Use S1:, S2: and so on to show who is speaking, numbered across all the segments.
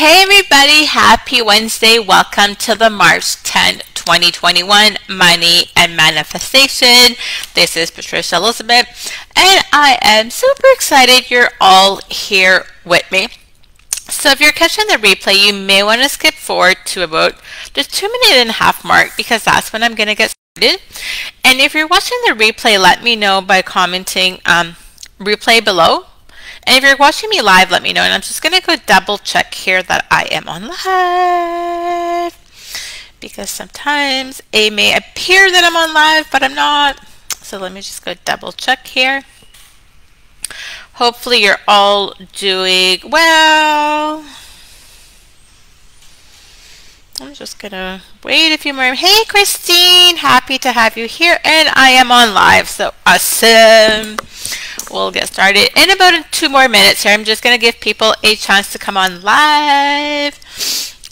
S1: Hey everybody, happy Wednesday. Welcome to the March 10th, 2021 Money and Manifestation. This is Patricia Elizabeth and I am super excited you're all here with me. So if you're catching the replay, you may want to skip forward to about the 2.5 minute mark because that's when I'm going to get started. And if you're watching the replay, let me know by commenting replay below. And if you're watching me live, let me know. And I'm just going to go double check here that I am on live. Because sometimes it may appear that I'm on live, but I'm not. So let me just go double check here. Hopefully you're all doing well. I'm just going to wait a few more. Hey Christine, happy to have you here. And I am on live, so awesome. We'll get started in about 2 more minutes here. I'm just going to give people a chance to come on live.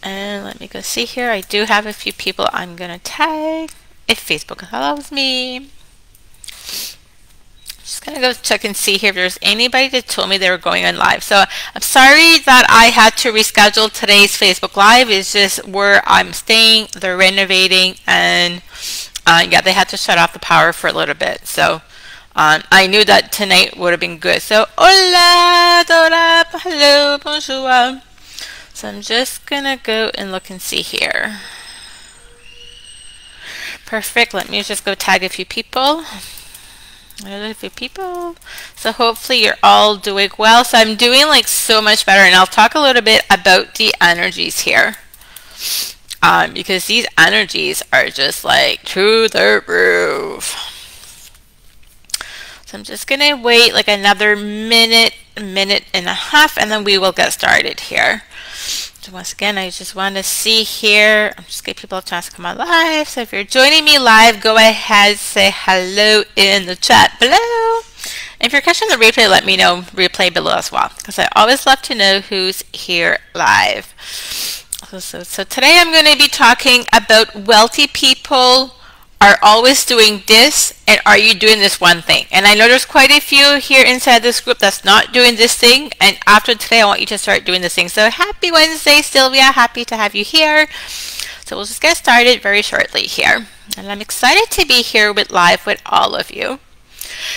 S1: And let me go see here. I do have a few people I'm going to tag if Facebook allows me. Just going to go check and see here if there's anybody that told me they were going on live. So I'm sorry that I had to reschedule today's Facebook Live. It's just where I'm staying. They're renovating and yeah, they had to shut off the power for a little bit. So I knew that tonight would have been good. So, hola, Dora, hello, bonjour. So I'm just gonna go and look and see here. Perfect. Let me just go tag a few people. So hopefully you're all doing well. So I'm doing like so much better, and I'll talk a little bit about the energies here. Because these energies are just like through the roof. So I'm just going to wait like another minute and a half, and then we will get started here. So once again, I just want to see here. I'm just giving people a chance to come on live. So if you're joining me live, go ahead, say hello in the chat below. And if you're catching the replay, let me know replay below as well, because I always love to know who's here live. So today I'm going to be talking about wealthy people are always doing this, and are you doing this one thing? And I know there's quite a few here inside this group that's not doing this thing, and after today I want you to start doing this thing. So happy Wednesday, Sylvia, happy to have you here. So we'll just get started very shortly here, and I'm excited to be here live with all of you.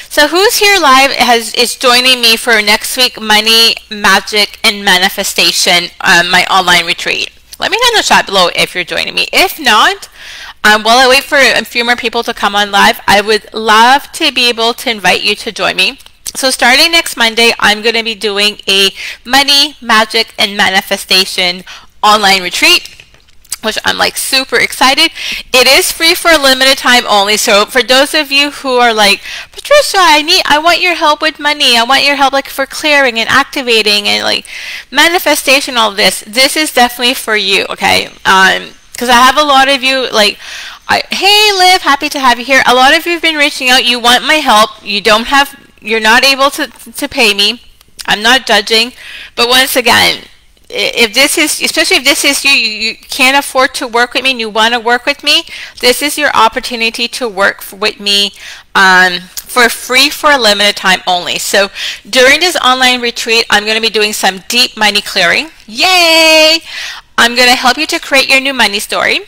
S1: So who's here live is joining me for next week Money, Magic, and Manifestation, my online retreat? Let me know in the chat below if you're joining me. If not, while I wait for a few more people to come on live, I would love to be able to invite you to join me. So starting next Monday, I'm going to be doing a Money, Magic, and Manifestation online retreat, which I'm like super excited. It is free for a limited time only. So for those of you who are like, Patricia, I want your help with money. I want your help like for clearing and activating and like manifestation, all this. This is definitely for you, okay? Because I have a lot of you like, hey Liv, happy to have you here. A lot of you have been reaching out. You want my help. You're not able to pay me. I'm not judging. But once again, if this is, especially if this is you can't afford to work with me and you want to work with me, this is your opportunity to work with me for free for a limited time only. So during this online retreat, I'm going to be doing some deep money clearing. Yay! I'm going to help you to create your new money story.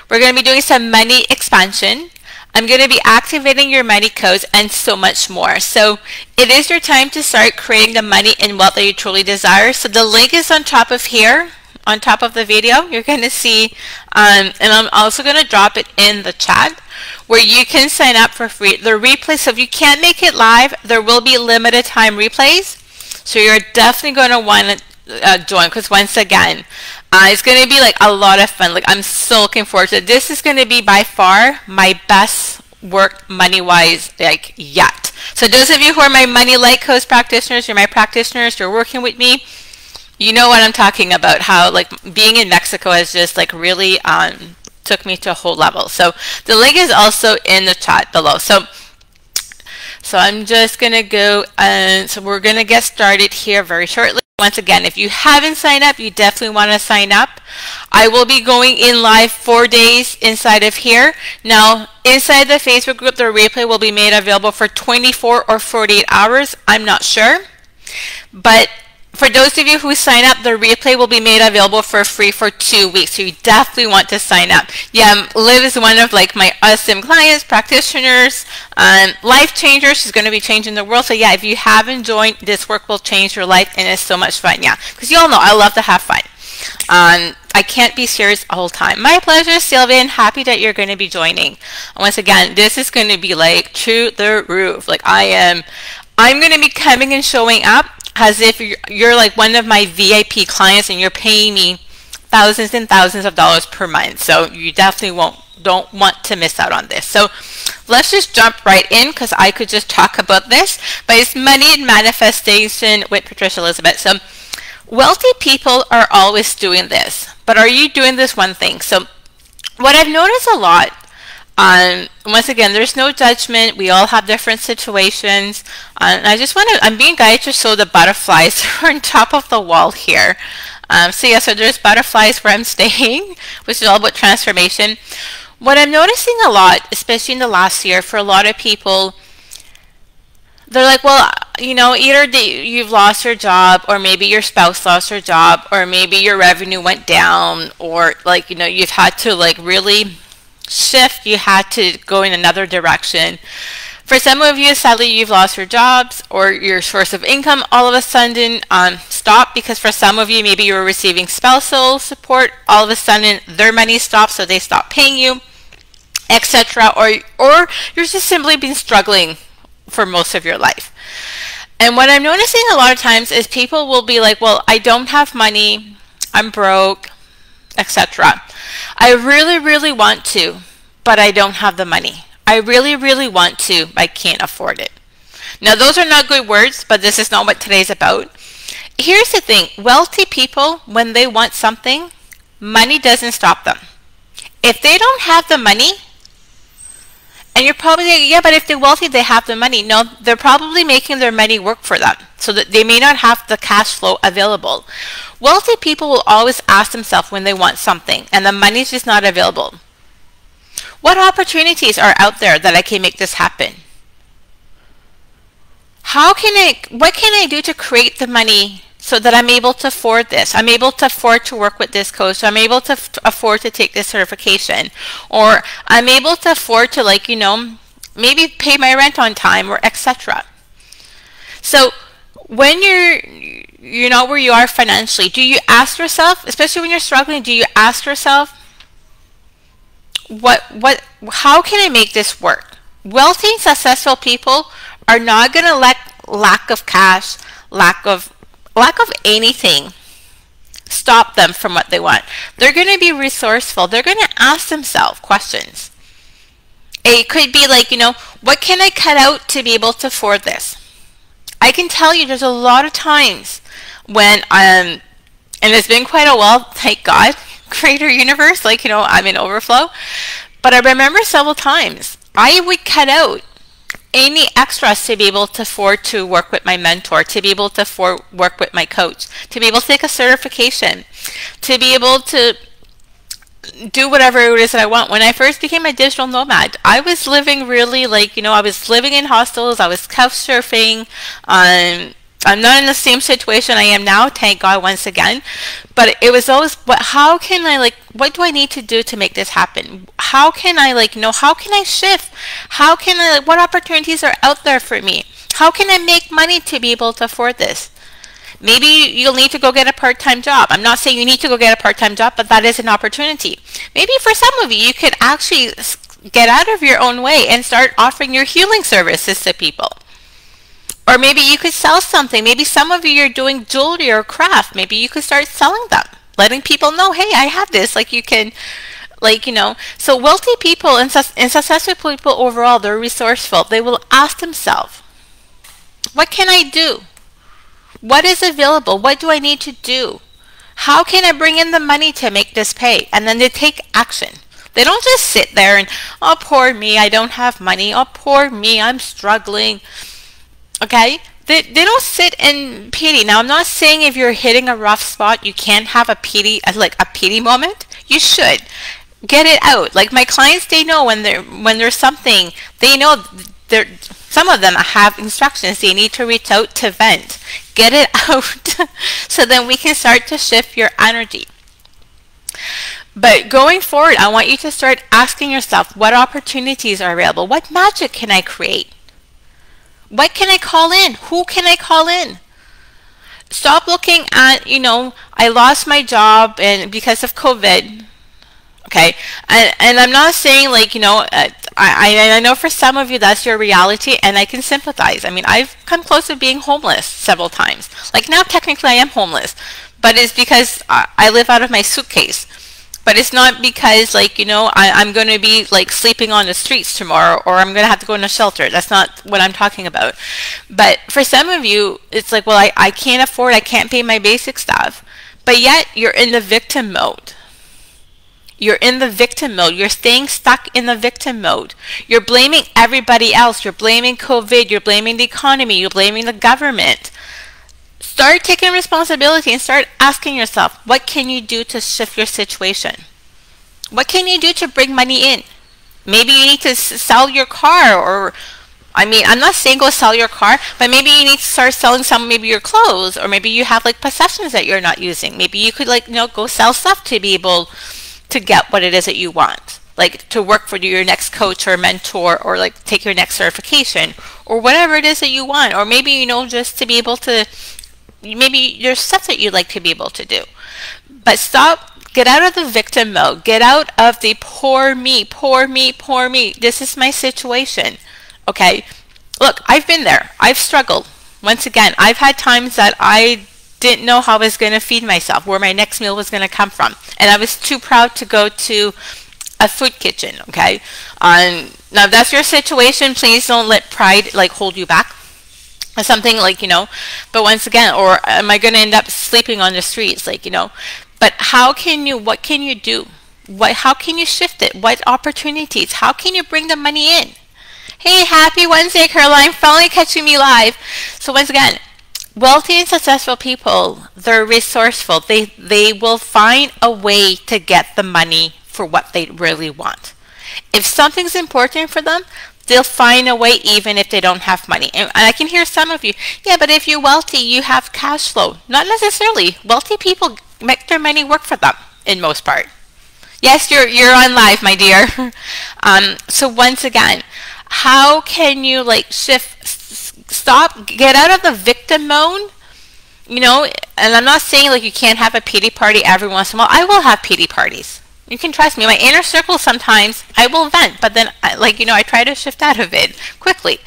S1: We're going to be doing some money expansion. I'm going to be activating your money codes and so much more. So it is your time to start creating the money and wealth that you truly desire. So the link is on top of here, on top of the video. You're going to see, and I'm also going to drop it in the chat where you can sign up for free. The replay, so if you can't make it live, there will be limited time replays. So you're definitely going to want to join, because once again, it's going to be like a lot of fun. Like I'm so looking forward to it. This is going to be by far my best work money-wise like yet. So those of you who are my Money Light Coach practitioners, you're my practitioners, you're working with me, you know what I'm talking about. How like being in Mexico has just like really took me to a whole level. So the link is also in the chat below. So I'm just going to go, and so we're going to get started here very shortly. Once again, if you haven't signed up, you definitely want to sign up. I will be going in live 4 days inside of here. Now, inside the Facebook group, the replay will be made available for 24 or 48 hours. I'm not sure. But For those of you who sign up, the replay will be made available for free for 2 weeks. So you definitely want to sign up. Yeah, Liv is one of like my awesome clients, practitioners, life changers. She's going to be changing the world. So yeah, if you haven't joined, this work will change your life, and it's so much fun. Yeah, because you all know I love to have fun. I can't be serious all the time. My pleasure, Sylvia, and happy that you're going to be joining. Once again, this is going to be like through the roof. Like I'm going to be coming and showing up as if you're like one of my VIP clients and you're paying me thousands and thousands of dollars per month. So you definitely don't want to miss out on this. So let's just jump right in, because I could just talk about this, but it's money and manifestation with Patricia Elizabeth. So wealthy people are always doing this, but are you doing this one thing? So what I've noticed a lot, once again, there's no judgment. We all have different situations. And I just want to, I'm being guided to show the butterflies on top of the wall here. So yeah, so there's butterflies where I'm staying, which is all about transformation. What I'm noticing a lot, especially in the last year, for a lot of people, they're like, well, you know, either you've lost your job, or maybe your spouse lost their job, or maybe your revenue went down, or like, you know, you've had to like really shift, you had to go in another direction. For some of you, sadly, you've lost your jobs, or your source of income all of a sudden stopped, because for some of you, maybe you were receiving spousal support, all of a sudden their money stopped, so they stopped paying you, etc. Or you're just simply been struggling for most of your life. And what I'm noticing a lot of times is people will be like, well, I don't have money, I'm broke, etc. I really, really want to, but I don't have the money. I really, really want to, but I can't afford it. Now, those are not good words, but this is not what today's about. Here's the thing. Wealthy people, when they want something, money doesn't stop them. If they don't have the money, and you're probably like, yeah, but if they're wealthy, they have the money. No, they're probably making their money work for them, so that they may not have the cash flow available. Wealthy people will always ask themselves when they want something, and the money's just not available, what opportunities are out there that I can make this happen? What can I do to create the money so that I'm able to afford this? I'm able to afford to work with this coach. I'm able to afford to take this certification, or I'm able to afford to, like, you know, maybe pay my rent on time, or etc. So when you're not where you are financially, do you ask yourself, especially when you're struggling, do you ask yourself, how can I make this work? Wealthy, successful people are not going to let lack of cash, lack of anything stop them from what they want. They're going to be resourceful. They're going to ask themselves questions. It could be like, you know, what can I cut out to be able to afford this? I can tell you there's a lot of times when and it's been quite a while, thank God, Creator Universe, like, you know, I'm in overflow. But I remember several times I would cut out any extras to be able to afford to work with my mentor, to be able to work with my coach, to be able to take a certification, to be able to do whatever it is that I want. When I first became a digital nomad, I was living really, like, you know, I was living in hostels, I was couch surfing. I'm not in the same situation I am now, thank God, once again. But it was always, how can I, like, what do I need to do to make this happen? How can I, like, you know, how can I shift? How can I, like, what opportunities are out there for me? How can I make money to be able to afford this? Maybe you'll need to go get a part-time job. I'm not saying you need to go get a part-time job, but that is an opportunity. Maybe for some of you, you could actually get out of your own way and start offering your healing services to people. Or maybe you could sell something. Maybe some of you are doing jewelry or craft. Maybe you could start selling them, letting people know, hey, I have this. Like, you can, like, you know. So wealthy people and successful people overall, they're resourceful. They will ask themselves, what can I do? What is available? What do I need to do? How can I bring in the money to make this pay? And then they take action. They don't just sit there and, oh, poor me, I don't have money. Oh, poor me, I'm struggling. Okay? They don't sit in pity. Now, I'm not saying if you're hitting a rough spot, you can't have a pity moment. You should. Get it out. Like, my clients, they know when there's something, they know Some of them have instructions. They need to reach out to vent. Get it out so then we can start to shift your energy. But going forward, I want you to start asking yourself, what opportunities are available? What magic can I create? What can I call in? Who can I call in? Stop looking at, I lost my job and because of COVID. Okay, and I'm not saying I know for some of you that's your reality, and I can sympathize. I mean, I've come close to being homeless several times. Like now, technically, I am homeless, but it's because I live out of my suitcase. But it's not because I'm going to be sleeping on the streets tomorrow, or I'm going to have to go in a shelter. That's not what I'm talking about. But for some of you, it's like, well, I can't afford, I can't pay my basic stuff, but yet you're in the victim mode. You're in the victim mode. You're staying stuck in the victim mode. You're blaming everybody else. You're blaming COVID. You're blaming the economy. You're blaming the government. Start taking responsibility and start asking yourself, what can you do to shift your situation? What can you do to bring money in? Maybe you need to sell your car, or I'm not saying go sell your car, but maybe you need to start selling maybe your clothes, or maybe you have possessions that you're not using. Maybe you could go sell stuff to be able to get what it is that you want, to work for your next coach or mentor, or take your next certification, or whatever it is that you want, or maybe just to be able to, maybe there's stuff that you'd like to be able to do. But get out of the victim mode, get out of the poor me, poor me, poor me, this is my situation. Okay, look, I've been there, I've struggled. Once again, I've had times that I didn't know how I was going to feed myself, where my next meal was going to come from. And I was too proud to go to a food kitchen, okay? Now, if that's your situation, please don't let pride, hold you back. Or something but once again, or am I going to end up sleeping on the streets, But what can you do? How can you shift it? What opportunities? How can you bring the money in? Hey, happy Wednesday, Caroline. Finally catching me live. So once again, wealthy and successful people, they're resourceful. They will find a way to get the money for what they really want. If something's important for them, they'll find a way even if they don't have money. And I can hear some of you, yeah, but if you're wealthy, you have cash flow. Not necessarily. Wealthy people make their money work for them in most part. Yes, you're on live, my dear. So once again, how can you get out of the victim mode, and I'm not saying you can't have a pity party every once in a while. I will have pity parties. You can trust me. My inner circle, sometimes I will vent, but then I try to shift out of it quickly.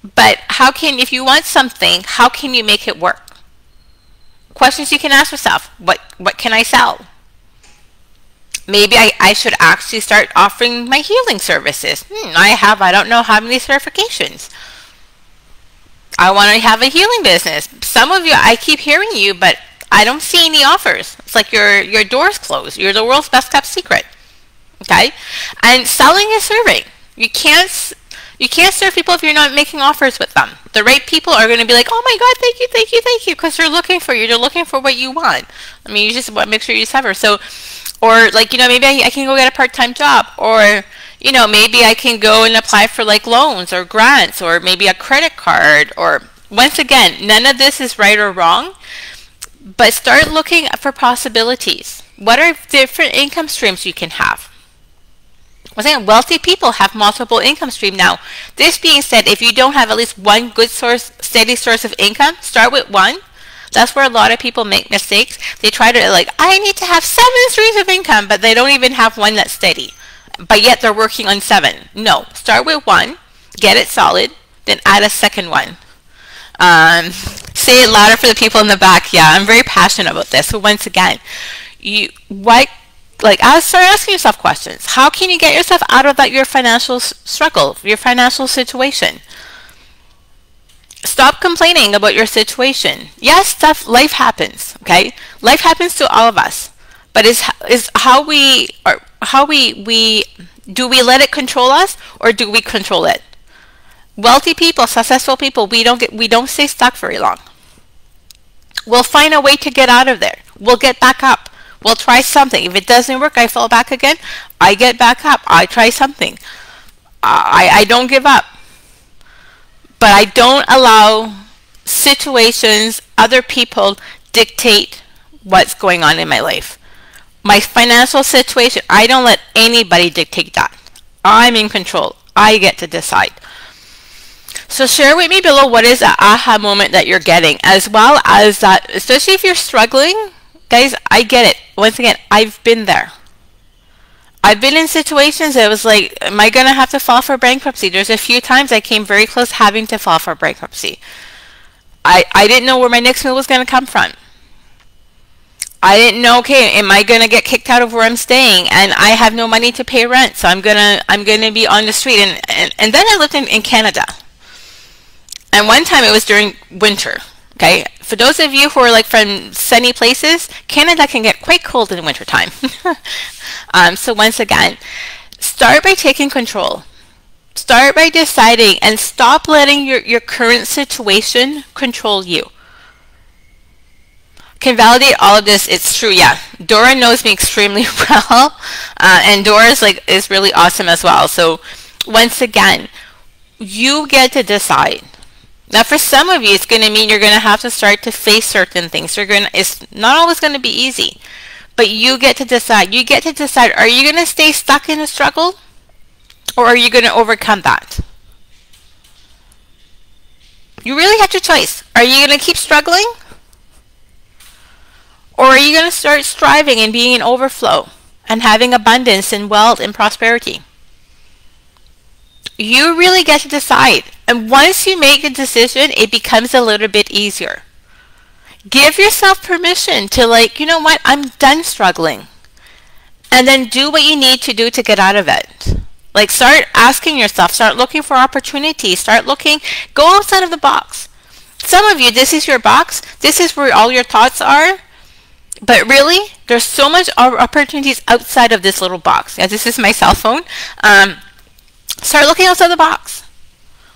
S1: But if you want something, how can you make it work? Questions you can ask yourself. What can I sell? Maybe I should actually start offering my healing services. I don't know how many certifications. I want to have a healing business. Some of you, I keep hearing you, but I don't see any offers. It's like your door's closed. You're the world's best kept secret. Okay? And selling is serving. You can't serve people if you're not making offers with them. The right people are going to be like, oh my God, thank you, thank you, thank you, because they're looking for you. They're looking for what you want. You just want to make sure you sever. So, or maybe I can go get a part-time job, or maybe I can go and apply for loans or grants, or maybe a credit card, or once again, none of this is right or wrong, but start looking for possibilities. What are different income streams you can have? Once again, wealthy people have multiple income streams. Now, this being said, if you don't have at least one good steady source of income, start with one. That's where a lot of people make mistakes. They try to I need to have 7 streams of income, but they don't even have one that's steady. But yet they're working on 7. No, start with one, get it solid, then add a second one. Say it louder for the people in the back. Yeah, I'm very passionate about this. So once again, start asking yourself questions. How can you get yourself out of your financial struggle, your financial situation? Stop complaining about your situation. Yes, life happens. Okay, life happens to all of us. But is how we do we let it control us, or do we control it? Wealthy people, successful people, we don't stay stuck very long. We'll find a way to get out of there. We'll get back up. We'll try something. If it doesn't work, I fall back again. I get back up. I try something. I don't give up. but I don't allow situations, other people dictate what's going on in my life. My financial situation, I don't let anybody dictate that. I'm in control. I get to decide. So share with me below what is the aha moment that you're getting, as well as that, especially if you're struggling. Guys, I get it. Once again, I've been there. I've been in situations that was like, am I going to have to file for bankruptcy? There's a few times I came very close having to file for bankruptcy. I didn't know where my next meal was going to come from. I didn't know, okay, am I going to get kicked out of where I'm staying, and I have no money to pay rent, so I'm gonna be on the street. And then I lived in Canada. And one time it was during winter. Okay, for those of you who are like from sunny places, Canada can get quite cold in the winter time. So once again, start by taking control. Start by deciding, and stop letting your current situation control you. Can validate all of this. It's true. Yeah, Dora knows me extremely well, and Dora is really awesome as well. So once again, you get to decide. Now, for some of you, it's going to mean you're going to have to start to face certain things. It's not always going to be easy, but you get to decide. You get to decide, are you going to stay stuck in a struggle, or are you going to overcome that? You really have your choice. Are you going to keep struggling, or are you going to start striving and being in overflow and having abundance and wealth and prosperity? You really get to decide. And once you make a decision, it becomes a little bit easier. Give yourself permission to, you know what, I'm done struggling. And then do what you need to do to get out of it. Start asking yourself, start looking for opportunities, go outside of the box. Some of you, this is your box. This is where all your thoughts are. But really, there's so much opportunities outside of this little box. Yeah, this is my cell phone. Start looking outside the box.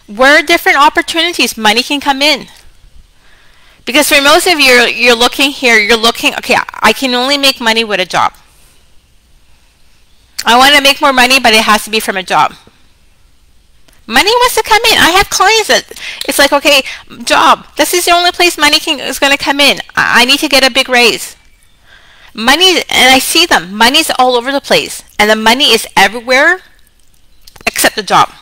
S1: Where are different opportunities money can come in? Because for most of you, you're looking here, okay, I can only make money with a job. I want to make more money, but it has to be from a job. Money wants to come in. I have clients that it's like, okay, job. This is the only place money is going to come in. I need to get a big raise. Money, and I see them. Money's all over the place. And the money is everywhere except the job.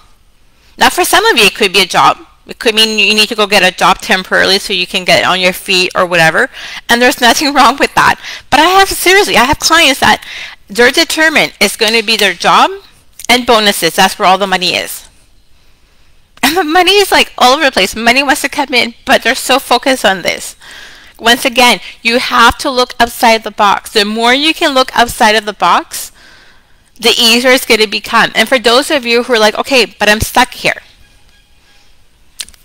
S1: Now, for some of you, it could be a job. It could mean you need to go get a job temporarily so you can get on your feet or whatever. And there's nothing wrong with that. But I have clients that they're determined it's going to be their job and bonuses. That's where all the money is. And the money is all over the place. Money wants to come in, but they're so focused on this. Once again, you have to look outside the box. The more you can look outside of the box, the easier it's going to become. And for those of you who are okay, but I'm stuck here,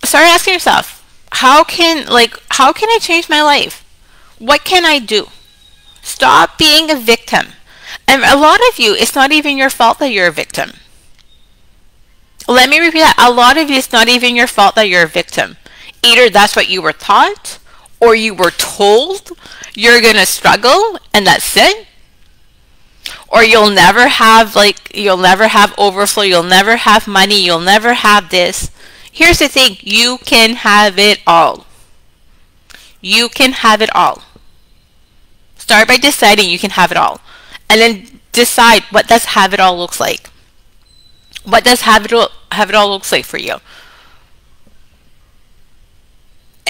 S1: start asking yourself, how can I change my life? What can I do? Stop being a victim. And a lot of you, it's not even your fault that you're a victim. Let me repeat that. A lot of you, it's not even your fault that you're a victim. Either that's what you were taught, or you were told you're going to struggle and that's it. Or you'll never have overflow, you'll never have money, you'll never have this. Here's the thing, you can have it all. You can have it all. Start by deciding you can have it all. And then decide, what does have it all looks like? What does have it all looks like for you?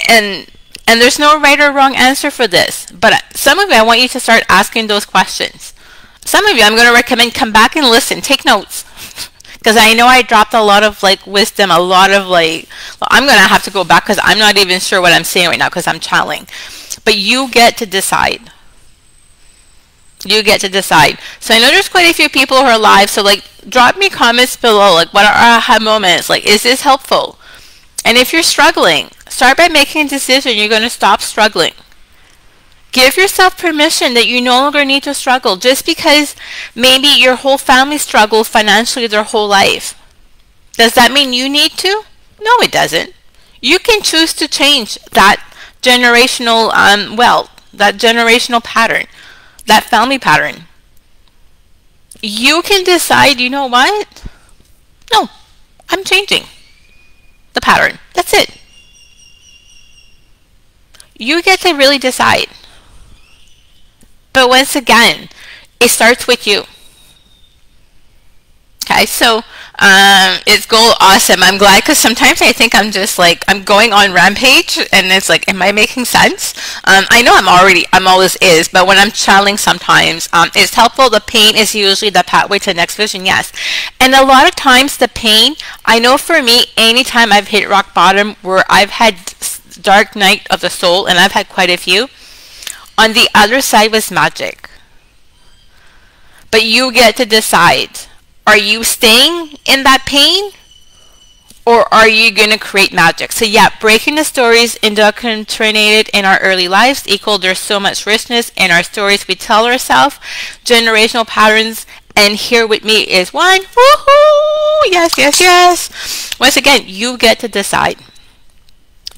S1: And there's no right or wrong answer for this. But some of you, I want you to start asking those questions. Some of you, I'm going to recommend come back and listen. Take notes. Because I know I dropped a lot of wisdom, a lot of I'm going to have to go back because I'm not even sure what I'm saying right now because I'm channeling. But you get to decide. You get to decide. So I know there's quite a few people who are live. So drop me comments below. What are aha moments? Is this helpful? And if you're struggling, start by making a decision. You're going to stop struggling. Give yourself permission that you no longer need to struggle just because maybe your whole family struggled financially their whole life. Does that mean you need to? No, it doesn't. You can choose to change that generational wealth, that generational pattern, that family pattern. You can decide, you know what? No, I'm changing the pattern. That's it. You get to really decide. But once again, it starts with you. Okay, so it's goal awesome. I'm glad, because sometimes I think I'm just like, I'm going on rampage, and it's like, am I making sense? I know I'm always is, but when I'm channeling sometimes, it's helpful. The pain is usually the pathway to the next vision, yes. And a lot of times the pain, I know for me, anytime I've hit rock bottom where I've had dark night of the soul, and I've had quite a few, on the other side was magic. But you get to decide. Are you staying in that pain, or are you going to create magic? So yeah, breaking the stories indoctrinated in our early lives equal there's so much richness in our stories we tell ourselves, generational patterns, and here with me is one. Woohoo! Yes, yes, yes. Once again, you get to decide.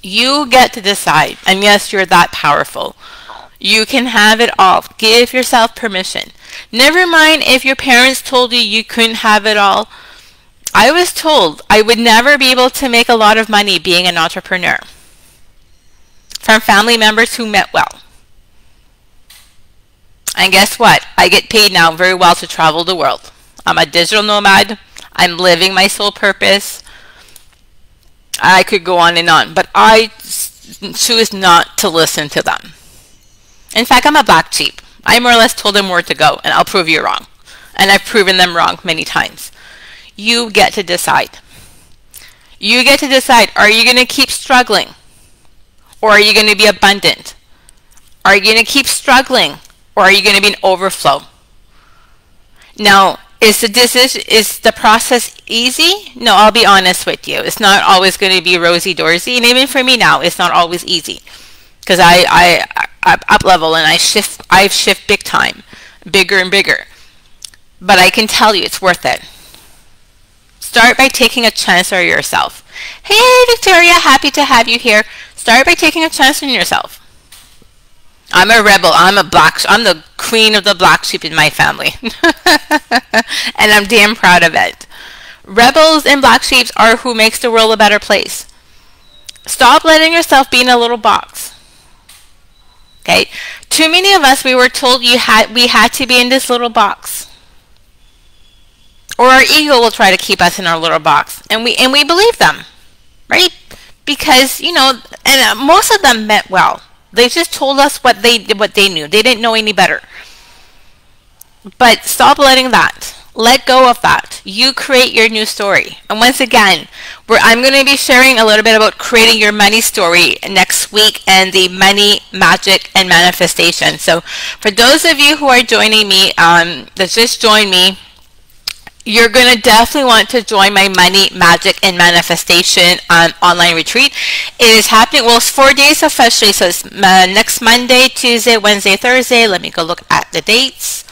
S1: You get to decide. And yes, you're that powerful. You can have it all. Give yourself permission. Never mind if your parents told you you couldn't have it all. I was told I would never be able to make a lot of money being an entrepreneur. From family members who meant well. And guess what? I get paid now very well to travel the world. I'm a digital nomad. I'm living my soul purpose. I could go on and on, but I choose not to listen to them. In fact, I'm a black sheep. I more or less told them where to go, and I'll prove you wrong. And I've proven them wrong many times. You get to decide. You get to decide, are you going to keep struggling? Or are you going to be abundant? Are you going to keep struggling? Or are you going to be in overflow? Now, is the process easy? No, I'll be honest with you. It's not always going to be rosy-dorsy. And even for me now, it's not always easy. Because I up level and I shift big time, bigger and bigger. But I can tell you it's worth it. Start by taking a chance on yourself. Hey Victoria, happy to have you here. Start by taking a chance on yourself. I'm a rebel. I'm the queen of the black sheep in my family. And I'm damn proud of it. Rebels and black sheeps are who makes the world a better place. Stop letting yourself be in a little box. Okay, too many of us, we were told we had to be in this little box, or our ego will try to keep us in our little box, and we believe them, right? Because and most of them meant well. They just told us what they knew. They didn't know any better. But stop letting that. Let go of that. You create your new story. And once again, I'm going to be sharing a little bit about creating your money story next week and the money, magic, and manifestation. So for those of you who are joining me, that just joined me, you're going to definitely want to join my money, magic, and manifestation online retreat. It is happening, well, it's 4 days officially, so it's next Monday, Tuesday, Wednesday, Thursday. Let me go look at the dates.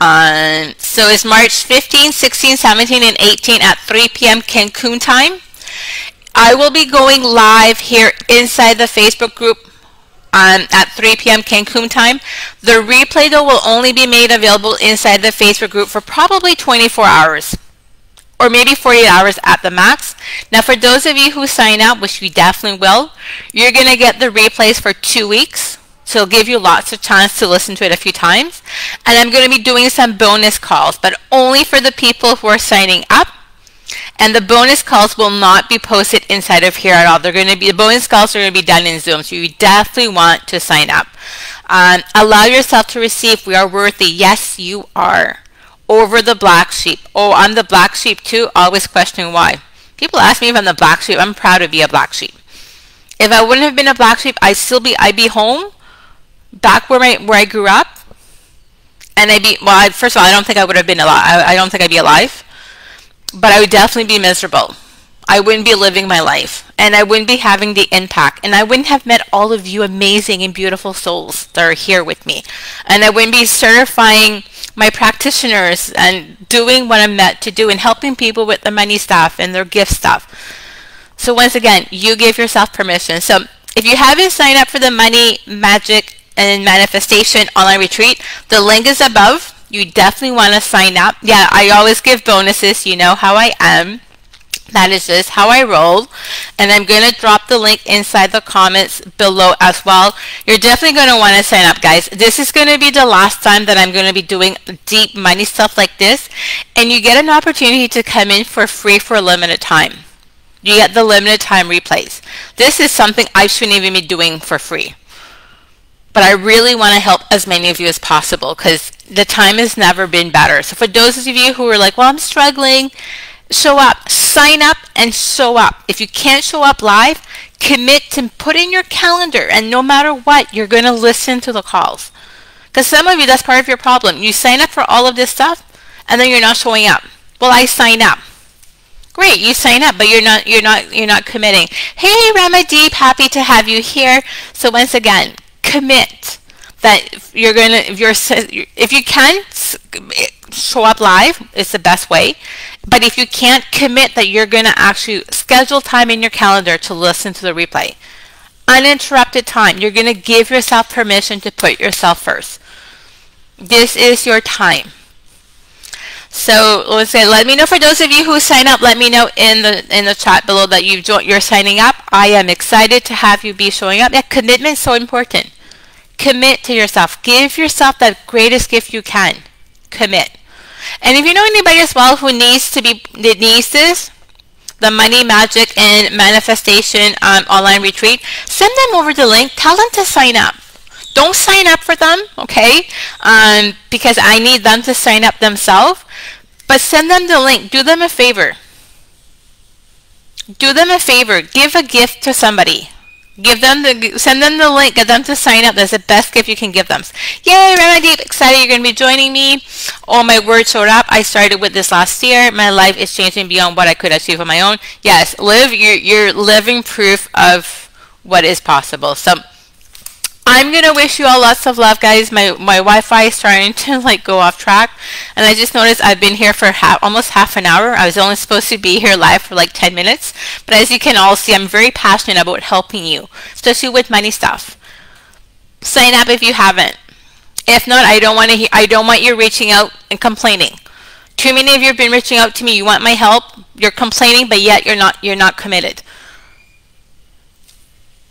S1: So it's March 15, 16, 17, and 18 at 3 p.m. Cancun time. I will be going live here inside the Facebook group at 3 p.m. Cancun time. The replay, though, will only be made available inside the Facebook group for probably 24 hours or maybe 48 hours at the max. Now, for those of you who sign up, which you definitely will, you're going to get the replays for 2 weeks. So it'll give you lots of chance to listen to it a few times. And I'm going to be doing some bonus calls, but only for the people who are signing up. And the bonus calls will not be posted inside of here at all. The bonus calls are going to be done in Zoom. So you definitely want to sign up. Allow yourself to receive. We are worthy. Yes, you are. Over the black sheep. Oh, I'm the black sheep too. Always questioning why. People ask me if I'm the black sheep. I'm proud to be a black sheep. If I wouldn't have been a black sheep, I'd be home. Back where I grew up, and first of all, I don't think I would have been alive. I don't think I'd be alive, but I would definitely be miserable. I wouldn't be living my life, and I wouldn't be having the impact, and I wouldn't have met all of you amazing and beautiful souls that are here with me, and I wouldn't be certifying my practitioners and doing what I'm meant to do and helping people with their money stuff and their gift stuff. So once again, you give yourself permission. So if you haven't signed up for the money, magic, and manifestation online retreat, the link is above. You definitely want to sign up. Yeah, I always give bonuses. You know how I am. That is just how I roll. And I'm going to drop the link inside the comments below as well. You're definitely going to want to sign up, guys. This is going to be the last time that I'm going to be doing deep money stuff like this. And you get an opportunity to come in for free for a limited time. You get the limited time replays. This is something I shouldn't even be doing for free. But I really want to help as many of you as possible because the time has never been better. So for those of you who are like, well, I'm struggling, show up, sign up and show up. If you can't show up live, commit to put in your calendar, and no matter what, you're going to listen to the calls. Because some of you, that's part of your problem. You sign up for all of this stuff and then you're not showing up. Well, I signed up. Great, you sign up, but you're not committing. Hey, Ramadeep, happy to have you here. So once again, commit that you're going to, if you can show up live, it's the best way. But if you can't, commit that you're going to actually schedule time in your calendar to listen to the replay. Uninterrupted time. You're going to give yourself permission to put yourself first. This is your time. So let's say, let me know, for those of you who sign up, let me know in the chat below that you're signing up. I am excited to have you be showing up. That commitment is so important. Commit to yourself. Give yourself that greatest gift you can. Commit. And if you know anybody as well who needs this, the Money, Magic, and Manifestation online retreat, send them over the link. Tell them to sign up. Don't sign up for them, okay? Because I need them to sign up themselves. But send them the link. Do them a favor. Do them a favor. Give a gift to somebody. Send them the link. Get them to sign up. That's the best gift you can give them. Yay, Ramadeep, excited you're going to be joining me. All my words showed up. I started with this last year. My life is changing beyond what I could achieve on my own. Yes, you're living proof of what is possible. So I'm going to wish you all lots of love, guys. My Wi-Fi is starting to like go off track. And I just noticed I've been here for almost half an hour. I was only supposed to be here live for like 10 minutes. But as you can all see, I'm very passionate about helping you, especially with money stuff. Sign up if you haven't. If not, I don't want you reaching out and complaining. Too many of you have been reaching out to me. You want my help. You're complaining, but yet you're not committed.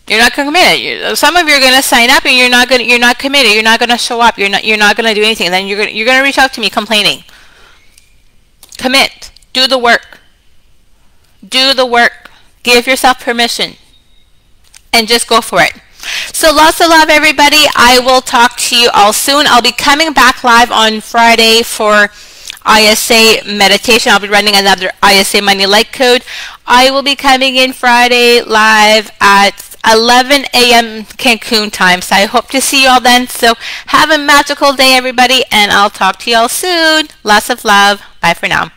S1: You're not committed. Some of you are going to sign up and you're not committed. You're not going to show up. You're not going to do anything. And then you're going to reach out to me complaining. Commit. Do the work. Do the work. Give yourself permission. And just go for it. So lots of love, everybody. I will talk to you all soon. I'll be coming back live on Friday for ISA meditation. I'll be running another ISA Money Light Code. I will be coming in Friday live at 11 a.m. Cancun time. So I hope to see you all then. So have a magical day, everybody, and I'll talk to you all soon. Lots of love. Bye for now.